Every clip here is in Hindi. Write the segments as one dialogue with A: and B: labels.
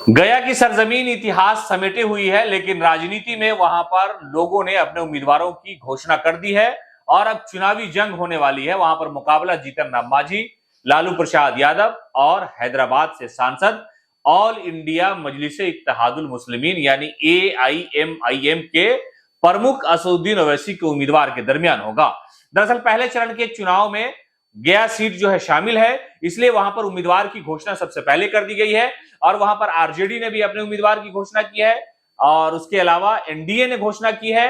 A: गया की सरजमीन इतिहास समेटे हुई है, लेकिन राजनीति में वहां पर लोगों ने अपने उम्मीदवारों की घोषणा कर दी है और अब चुनावी जंग होने वाली है। वहां पर मुकाबला जीतन राम मांझी, लालू प्रसाद यादव और हैदराबाद से सांसद ऑल इंडिया मजलिस इत्तेहादुल मुस्लिमीन यानी AIMIM के प्रमुख असदुद्दीन ओवैसी के उम्मीदवार के दरमियान होगा। दरअसल पहले चरण के चुनाव में गया सीट जो है शामिल है, इसलिए वहां पर उम्मीदवार की घोषणा सबसे पहले कर दी गई है और वहां पर आरजेडी ने भी अपने उम्मीदवार की घोषणा की है और उसके अलावा एनडीए ने घोषणा की है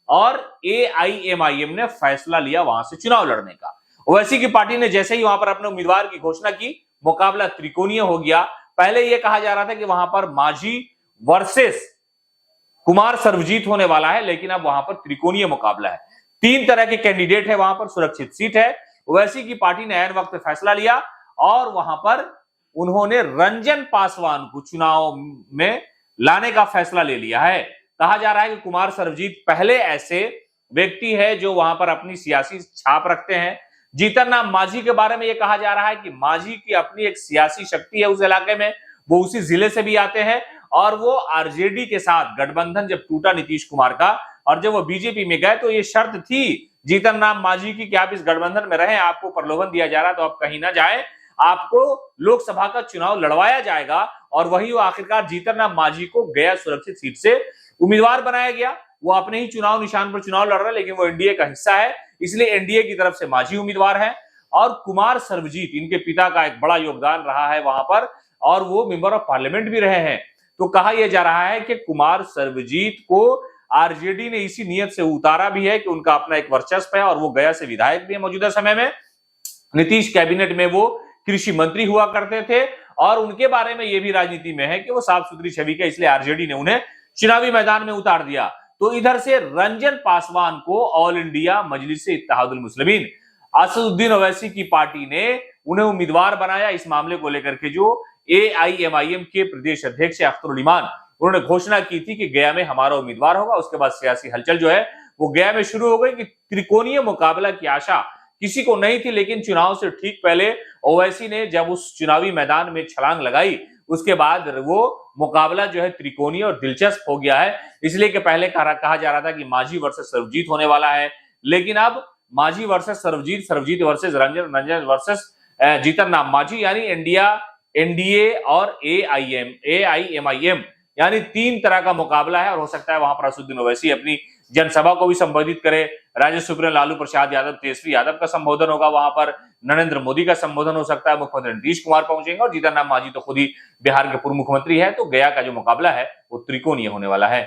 A: और AIMIM ने फैसला लिया वहां से चुनाव लड़ने का। ओवैसी की पार्टी ने जैसे ही वहां पर अपने उम्मीदवार की घोषणा की, मुकाबला त्रिकोणीय हो गया। पहले यह कहा जा रहा था कि वहां पर मांझी वर्सेस कुमार सर्वजीत होने वाला है, लेकिन अब वहां पर त्रिकोणीय मुकाबला है। 3 तरह के कैंडिडेट है, वहां पर सुरक्षित सीट है। ओवैसी की पार्टी ने ऐन वक्त फैसला लिया और वहां पर उन्होंने रंजन पासवान को चुनाव में लाने का फैसला ले लिया है। कहा जा रहा है कि कुमार सर्वजीत पहले ऐसे व्यक्ति है जो वहां पर अपनी सियासी छाप रखते हैं। जीतन राम मांझी के बारे में यह कहा जा रहा है कि मांझी की अपनी एक सियासी शक्ति है उस इलाके में, वो उसी जिले से भी आते हैं और वो आरजेडी के साथ गठबंधन जब टूटा नीतीश कुमार का और जब वो बीजेपी में गए तो ये शर्त थी जीतन राम मांझी की कि आप इस गठबंधन में रहें, आपको प्रलोभन दिया जा रहा है तो आप कहीं ना जाए, आपको लोकसभा का चुनाव लड़वाया जाएगा। और वही वो आखिरकार जीतन राम मांझी को गया सुरक्षित सीट से उम्मीदवार बनाया गया। वो अपने ही चुनाव निशान पर चुनाव लड़ रहा है, लेकिन वो एनडीए का हिस्सा है, इसलिए एनडीए की तरफ से मांझी उम्मीदवार है। और कुमार सर्वजीत, इनके पिता का एक बड़ा योगदान रहा है वहां पर और वो मेंबर ऑफ पार्लियामेंट भी रहे हैं। तो कहा यह जा रहा है कि कुमार सर्वजीत को आरजेडी ने इसी नियत से उतारा भी है कि उनका अपना एक वर्चस्व है और वो गया से विधायक भी है। मौजूदा समय में नीतीश कैबिनेट में वो कृषि मंत्री हुआ करते थे और उनके बारे में यह भी राजनीति में है कि वो साफ सुथरी छवि का, इसलिए आरजेडी ने उन्हें चुनावी मैदान में उतार दिया। तो इधर से रंजन पासवान को ऑल इंडिया मजलिस इत्तेहादुल मुस्लिमीन असदुद्दीन ओवैसी की पार्टी ने उन्हें उम्मीदवार बनाया। इस मामले को लेकर के जो AIMIM के प्रदेश अध्यक्ष अख्तरुल इमान, उन्होंने घोषणा की थी कि गया में हमारा उम्मीदवार होगा। उसके बाद सियासी हलचल जो है वो गया में शुरू हो गई कि त्रिकोणीय मुकाबला की आशा किसी को नहीं थी, लेकिन चुनाव से ठीक पहले ओवैसी ने जब उस चुनावी मैदान में छलांग लगाई, उसके बाद वो मुकाबला जो है त्रिकोणीय और दिलचस्प हो गया है। इसलिए कि पहले कहा जा रहा था कि मांझी वर्सेस सर्वजीत होने वाला है, लेकिन अब Manjhi versus Sarvjeet, Sarvjeet versus Ranjan, Ranjan versus Jitan Ram Manjhi, यानी एनडीए और AIMIM, यानी 3 तरह का मुकाबला है। और हो सकता है वहां पर असदुद्दीन ओवैसी अपनी जनसभा को भी संबोधित करे। राज्य सुप्रीमो लालू प्रसाद यादव, तेजस्वी यादव का संबोधन होगा, वहां पर नरेंद्र मोदी का संबोधन हो सकता है, मुख्यमंत्री नीतीश कुमार पहुंचेंगे और जीतन राम मांझी तो खुद ही बिहार के पूर्व मुख्यमंत्री है। तो गया का जो मुकाबला है वो त्रिकोणीय होने वाला है।